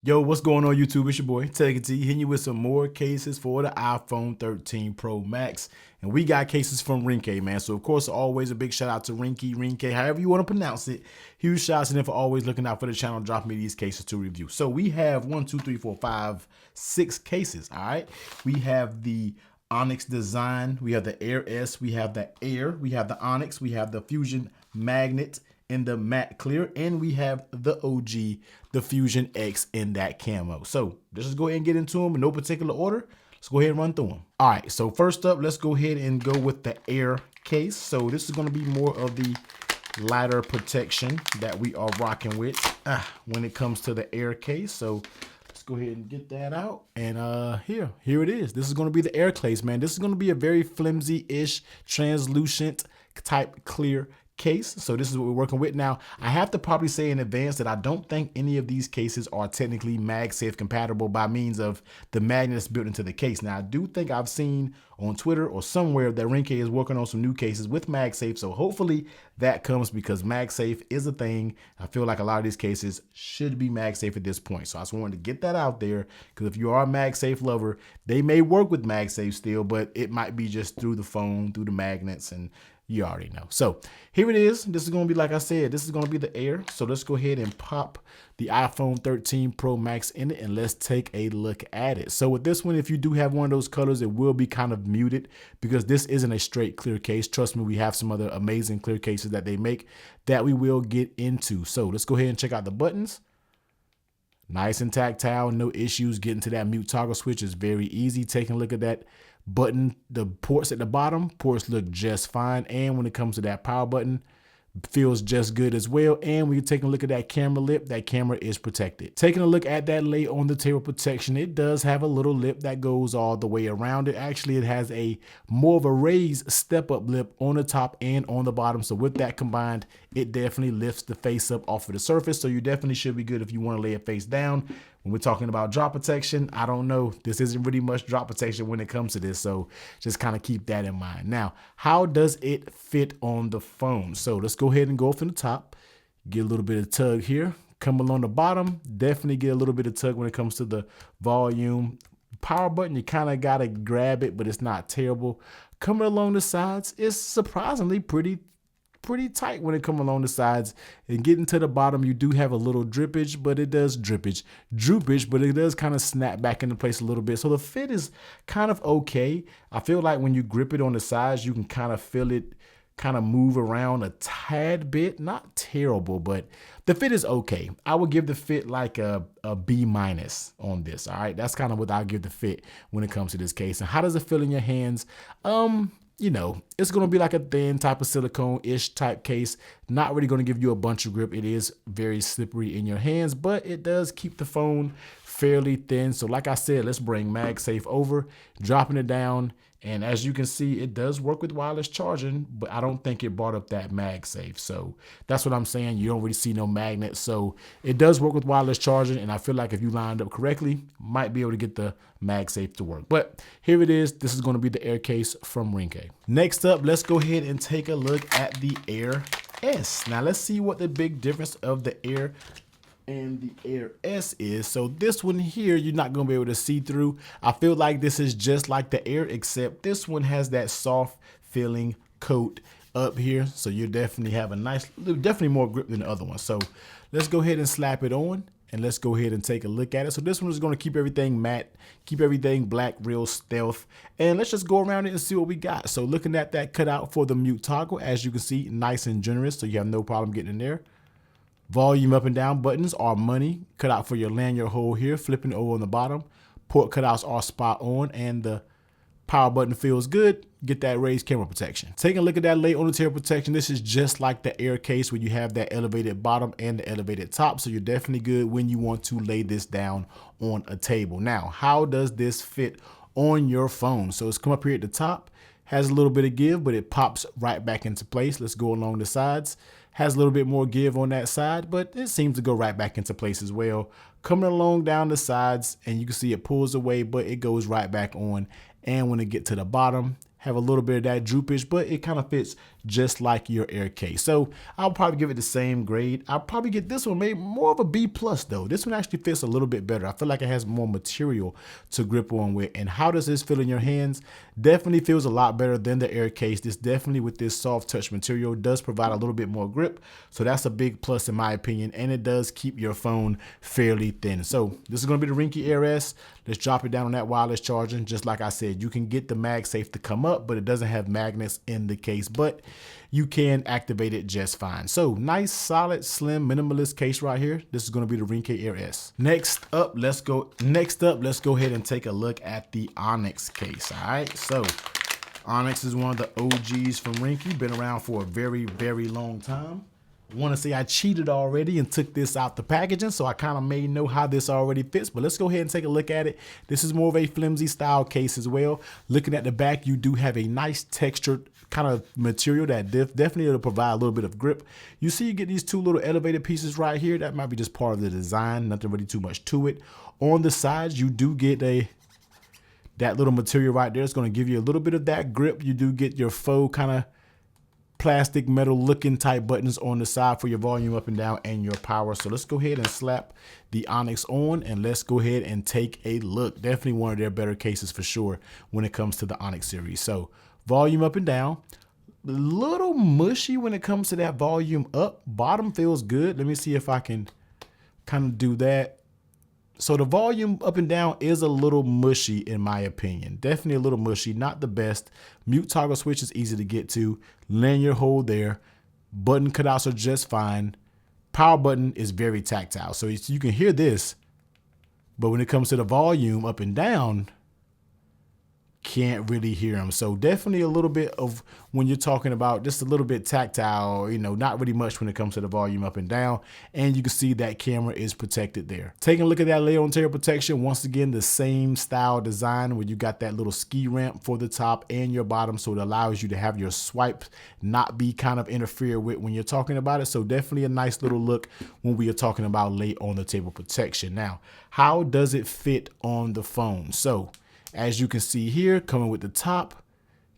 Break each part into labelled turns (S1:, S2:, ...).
S1: Yo, what's going on YouTube? It's your boy, Take It T, hitting you with some more cases for the iPhone 13 Pro Max. And we got cases from Ringke, man. So, of course, always a big shout out to Ringke, however you want to pronounce it. Huge shouts to them for always looking out for the channel, dropping me these cases to review. So, we have 6 cases, all right? We have the Onyx design, we have the Air-S, we have the Air, we have the Onyx, we have the Fusion Magnet in the matte clear, and we have the OG, the Fusion-X in that camo. So let's just go ahead and get into them in no particular order. Let's go ahead and run through them. All right, so first up, let's go ahead and go with the Air case. So this is gonna be more of the lighter protection that we are rocking with when it comes to the Air case. So let's go ahead and get that out. And here it is. This is gonna be the Air case, man. This is gonna be a very flimsy-ish, translucent type clear case. So this is what we're working with. Now, I have to probably say in advance that I don't think any of these cases are technically MagSafe compatible by means of the magnets built into the case. Now, I do think I've seen on Twitter or somewhere that Ringke is working on some new cases with MagSafe. So hopefully that comes, because MagSafe is a thing. I feel like a lot of these cases should be MagSafe at this point. So I just wanted to get that out there, because if you are a MagSafe lover, they may work with MagSafe still, but it might be just through the phone, through the magnets, and you already know. So here it is. This is going to be, like I said, this is going to be the Air. So let's go ahead and pop the iPhone 13 Pro Max in it, and let's take a look at it. So with this one, if you do have one of those colors, it will be kind of muted, because this isn't a straight clear case. Trust me, we have some other amazing clear cases that they make that we will get into. So let's go ahead and check out the buttons. Nice and tactile, no issues. Getting to that mute toggle switch is very easy. Taking a look at that button, the ports at the bottom, ports look just fine. And when it comes to that power button, feels just good as well. And when you're taking a look at that camera lip, that camera is protected. Taking a look at that lay on the table protection, it does have a little lip that goes all the way around it. Actually, it has a more of a raised step up lip on the top and on the bottom. So with that combined, it definitely lifts the face up off of the surface. So you definitely should be good if you want to lay it face down. When we're talking about drop protection, I don't know. This isn't really much drop protection when it comes to this. So just kind of keep that in mind. Now, how does it fit on the phone? So let's go ahead and go from the top. Get a little bit of tug here. Come along the bottom. Definitely get a little bit of tug when it comes to the volume. Power button, you kind of got to grab it, but it's not terrible. Coming along the sides, it's surprisingly pretty tight when it comes along the sides. And getting to the bottom, you do have a little droopage, but it does droopage, but it does kind of snap back into place a little bit. So the fit is kind of okay. I feel like when you grip it on the sides, you can kind of feel it kind of move around a tad bit. Not terrible, but the fit is okay. I would give the fit like a B- on this. All right, that's kind of what I give the fit when it comes to this case. And how does it feel in your hands? You know, it's going to be like a thin type of silicone-ish type case. Not really going to give you a bunch of grip. It is very slippery in your hands, but it does keep the phone fairly thin. So like I said, let's bring MagSafe over, dropping it down. And as you can see, it does work with wireless charging, but I don't think it brought up that MagSafe. So that's what I'm saying. You don't really see no magnet. So it does work with wireless charging. And I feel like if you lined up correctly, might be able to get the MagSafe to work. But here it is. This is going to be the Air case from Ringke. Next up, let's go ahead and take a look at the Air-S. Now let's see what the big difference of the Air and the Air-S is. So this one here, you're not going to be able to see through. I feel like this is just like the Air, except this one has that soft feeling coat up here. So you definitely have a nice, definitely more grip than the other one. So let's go ahead and slap it on, and let's go ahead and take a look at it. So this one is going to keep everything matte, keep everything black, real stealth. And let's just go around it and see what we got. So looking at that cutout for the mute toggle, as you can see, nice and generous. So you have no problem getting in there. Volume up and down buttons are money. Cut out for your lanyard hole here, flipping over on the bottom. Port cutouts are spot on, and the power button feels good. Get that raised camera protection. Taking a look at that lay on the table protection, this is just like the Air case where you have that elevated bottom and the elevated top. So you're definitely good when you want to lay this down on a table. Now, how does this fit on your phone? So it's come up here at the top, has a little bit of give, but it pops right back into place. Let's go along the sides. Has a little bit more give on that side, but it seems to go right back into place as well. Coming along down the sides, and you can see it pulls away, but it goes right back on. And when it get to the bottom, have a little bit of that droopage, but it kind of fits just like your Air case. So I'll probably give it the same grade. I'll probably get this one maybe more of a B plus though. This one actually fits a little bit better. I feel like it has more material to grip on with. And how does this feel in your hands? Definitely feels a lot better than the Air case. This definitely, with this soft touch material, does provide a little bit more grip. So that's a big plus in my opinion. And it does keep your phone fairly thin. So this is going to be the Ringke Air-S. Let's drop it down on that wireless charging. Just like I said, you can get the MagSafe to come up, but it doesn't have magnets in the case, but you can activate it just fine. So nice, solid, slim, minimalist case right here. This is going to be the Ringke Air-S. Next up, let's go ahead and take a look at the Onyx case. All right, so Onyx is one of the OGs from Ringke, been around for a very, very long time. I want to say I cheated already and took this out the packaging, so I kind of may know how this already fits, but let's go ahead and take a look at it. This is more of a flimsy style case as well. Looking at the back, you do have a nice textured kind of material that definitely will provide a little bit of grip. You see you get these two little elevated pieces right here. That might be just part of the design, nothing really too much to it. On the sides, you do get that little material right there. It's going to give you a little bit of that grip. You do get your faux kind of plastic metal looking type buttons on the side for your volume up and down and your power. So let's go ahead and slap the Onyx on and let's go ahead and take a look. Definitely one of their better cases for sure when it comes to the Onyx series. So volume up and down, a little mushy when it comes to that volume up. Bottom feels good. Let me see if I can kind of do that. So the volume up and down is a little mushy in my opinion. Definitely a little mushy, not the best. Mute toggle switch is easy to get to. Lanyard hold there. Button cutouts are just fine. Power button is very tactile. So you can hear this, but when it comes to the volume up and down, can't really hear them. So definitely a little bit of, when you're talking about just a little bit tactile, you know, not really much when it comes to the volume up and down. And you can see that camera is protected there. Taking a look at that layer on tail protection, once again, the same style design where you got that little ski ramp for the top and your bottom. So it allows you to have your swipe not be kind of interfered with when you're talking about it. So definitely a nice little look when we are talking about lay on the table protection. Now, how does it fit on the phone? So as you can see here, coming with the top,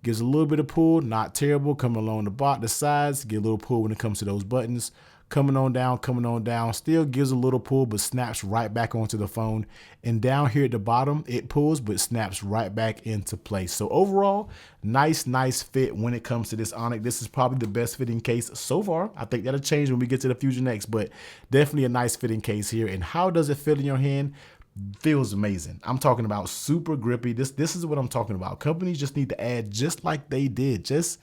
S1: gives a little bit of pull, not terrible. Coming along the sides, get a little pull when it comes to those buttons. Coming on down, still gives a little pull, but snaps right back onto the phone. And down here at the bottom, it pulls, but snaps right back into place. So overall, nice fit when it comes to this Onyx. This is probably the best fitting case so far. I think that'll change when we get to the Fusion-X, but definitely a nice fitting case here. And how does it fit in your hand? Feels amazing. I'm talking about super grippy. This is what I'm talking about. Companies just need to add, just like they did, just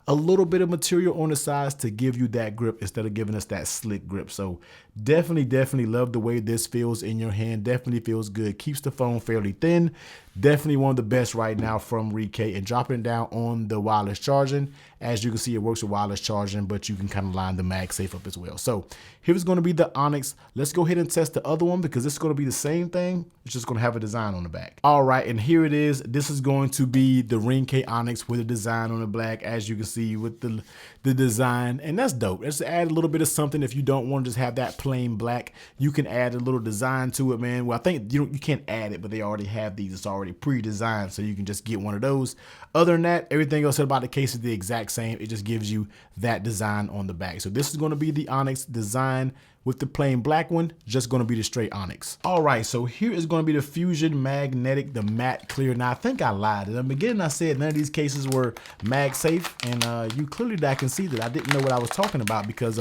S1: a little bit of material on the sides to give you that grip instead of giving us that slick grip. So definitely love the way this feels in your hand. Definitely feels good. Keeps the phone fairly thin. Definitely one of the best right now from Ringke. And dropping it down on the wireless charging, as you can see, it works with wireless charging, but you can kind of line the MagSafe up as well. So here's going to be the Onyx. Let's go ahead and test the other one because this is going to be the same thing. It's just going to have a design on the back. All right, and here it is. This is going to be the Ringke Onyx with a design on the black, as you can see with the design, and that's dope. Let's add a little bit of something. If you don't want to just have that plain black, you can add a little design to it, man. Well, I think you can't add it, but they already have these. It's already pre-designed, so you can just get one of those. Other than that, everything else about the case is the exact same. It just gives you that design on the back. So this is going to be the Onyx design with the plain black one, just going to be the straight Onyx. All right, so here is going to be the Fusion Magnetic, the matte clear. Now, I think I lied. In the beginning, I said none of these cases were MagSafe, and you clearly can see that I didn't know what I was talking about because,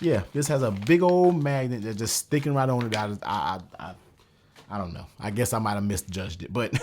S1: yeah, this has a big old magnet that's just sticking right on it. I don't know. I guess I might have misjudged it, but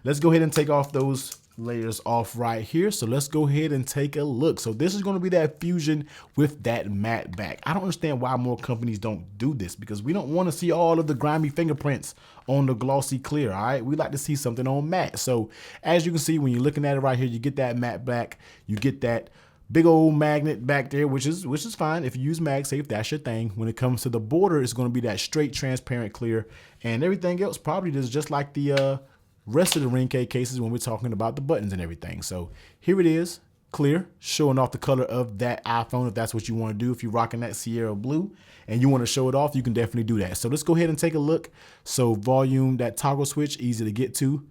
S1: let's go ahead and take off those layers off right here. So let's go ahead and take a look. So this is going to be that Fusion with that matte back. I don't understand why more companies don't do this, because we don't want to see all of the grimy fingerprints on the glossy clear. All right, we like to see something on matte. So as you can see, when you're looking at it right here, you get that matte black, you get that big old magnet back there, which is fine. If you use MagSafe, that's your thing. When it comes to the border, it's going to be that straight transparent clear, and everything else probably is just like the rest of the Ringke cases when we're talking about the buttons and everything. So here it is, clear, showing off the color of that iPhone if that's what you want to do. If you're rocking that Sierra blue and you want to show it off, you can definitely do that. So let's go ahead and take a look. So volume, that toggle switch, easy to get to.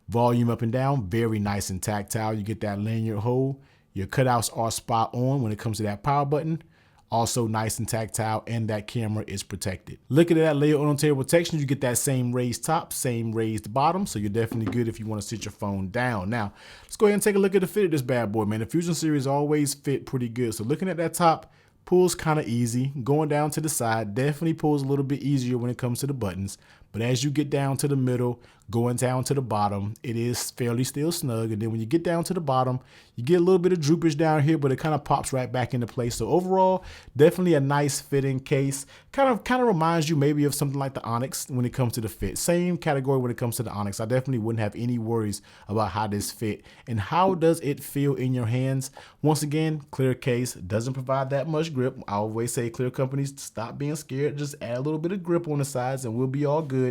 S1: Volume up and down, very nice and tactile. You get that lanyard hold. Your cutouts are spot on when it comes to that power button. Also nice and tactile, and that camera is protected. Looking at that layer on table protection, you get that same raised top, same raised bottom, so you're definitely good if you want to sit your phone down. Now, let's go ahead and take a look at the fit of this bad boy, man. The Fusion series always fit pretty good. So looking at that top, pulls kind of easy. Going down to the side definitely pulls a little bit easier when it comes to the buttons. But as you get down to the middle, going down to the bottom, it is fairly still snug. And then when you get down to the bottom, you get a little bit of droopage down here, but it kind of pops right back into place. So overall, definitely a nice fitting case. Kind of reminds you maybe of something like the Onyx when it comes to the fit. Same category when it comes to the Onyx. I definitely wouldn't have any worries about how this fit. And how does it feel in your hands? Once again, clear case, doesn't provide that much grip. I always say clear companies, stop being scared. Just add a little bit of grip on the sides and we'll be all good.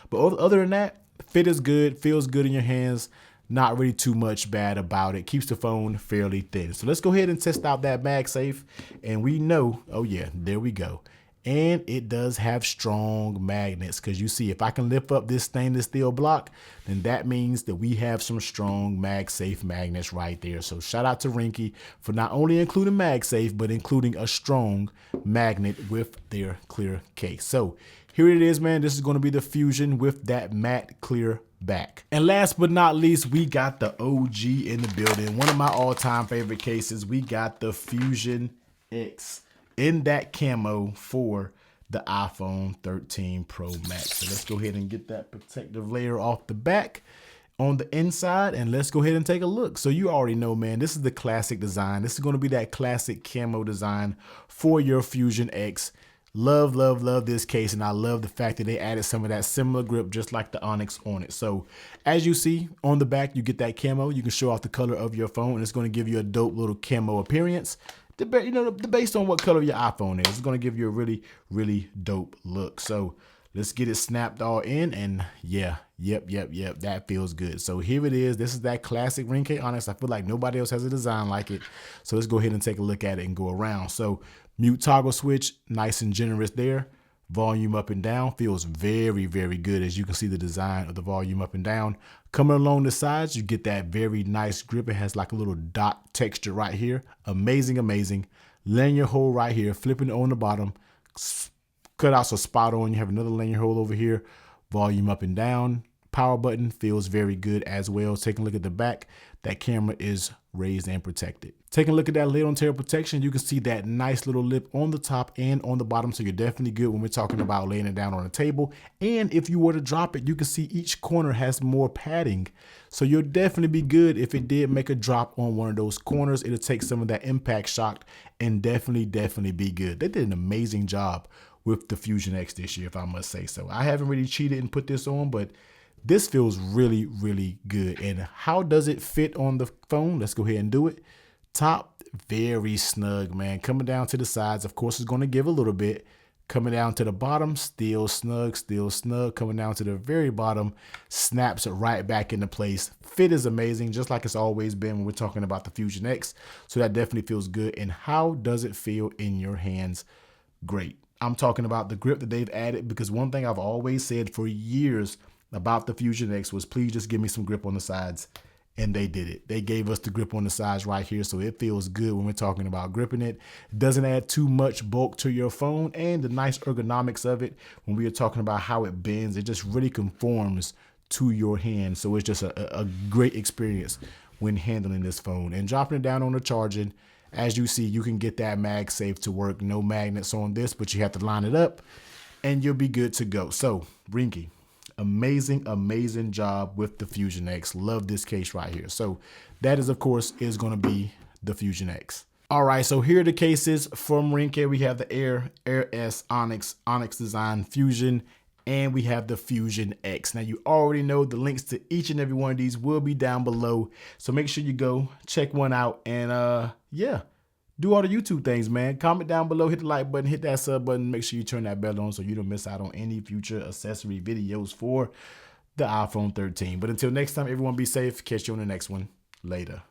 S1: But other than that, fit is good, feels good in your hands, not really too much bad about it. Keeps the phone fairly thin. So let's go ahead and test out that MagSafe. And we know, oh yeah, there we go. And it does have strong magnets, because you see, if I can lift up this stainless steel block, then that means that we have some strong MagSafe magnets right there. So shout out to Ringke for not only including MagSafe, but including a strong magnet with their clear case. So here it is, man. This is going to be the Fusion with that matte clear back. And last but not least, we got the OG in the building. One of my all-time favorite cases. We got the Fusion-X in that camo for the iPhone 13 Pro Max. So let's go ahead and get that protective layer off the back on the inside, and let's go ahead and take a look. So you already know, man, this is the classic design. This is going to be that classic camo design for your Fusion-X. Love, love, love this case, and I love the fact that they added some of that similar grip just like the Onyx on it. So as you see on the back, you get that camo. You can show off the color of your phone, and it's going to give you a dope little camo appearance. Based on what color your iPhone is, it's going to give you a really, really dope look. So let's get it snapped all in, and yeah, yep, that feels good. So here it is. This is that classic Ringke Onyx. I feel like nobody else has a design like it. So let's go ahead and take a look at it and go around. So mute toggle switch, nice and generous there. Volume up and down feels very, very good. As you can see the design of the volume up and down. Coming along the sides, you get that very nice grip. It has like a little dot texture right here. Amazing, amazing. Lanyard hole right here, flipping on the bottom. Cutouts are spot on. You have another lanyard hole over here. Volume up and down. Power button feels very good as well. Taking a look at the back, that camera is raised and protected. Taking a look at that lid on tail protection, you can see that nice little lip on the top and on the bottom. So you're definitely good when we're talking about laying it down on a table. And if you were to drop it, you can see each corner has more padding. So you'll definitely be good if it did make a drop on one of those corners. It'll take some of that impact shock and definitely be good. They did an amazing job with the Fusion-X this year, if I must say so. I haven't really cheated and put this on, but this feels really, really good. And how does it fit on the phone? Let's go ahead and do it. Top, very snug, man. Coming down to the sides, of course, it's going to give a little bit. Coming down to the bottom, still snug, still snug. Coming down to the very bottom, snaps right back into place. Fit is amazing, just like it's always been when we're talking about the Fusion-X. So that definitely feels good. And how does it feel in your hands? Great. I'm talking about the grip that they've added, because one thing I've always said for years about the Fusion-X was, please just give me some grip on the sides. And they did it. They gave us the grip on the sides right here. So it feels good when we're talking about gripping it. It doesn't add too much bulk to your phone, and the nice ergonomics of it when we are talking about how it bends, it just really conforms to your hand. So it's just a great experience when handling this phone. And dropping it down on the charging, as you see, you can get that MagSafe to work. No magnets on this, but you have to line it up and you'll be good to go. So Ringke, amazing job with the Fusion-X. Love this case right here. So that is, of course, is going to be the Fusion-X. All right, so here are the cases from Ringke. We have the Air-S, Onyx Design, Fusion, and we have the Fusion-X. Now, you already know the links to each and every one of these will be down below. So make sure you go check one out, and yeah, do all the YouTube things, man. Comment down below, hit the like button, hit that sub button. Make sure you turn that bell on so you don't miss out on any future accessory videos for the iPhone 13. But until next time, everyone be safe. Catch you on the next one. Later.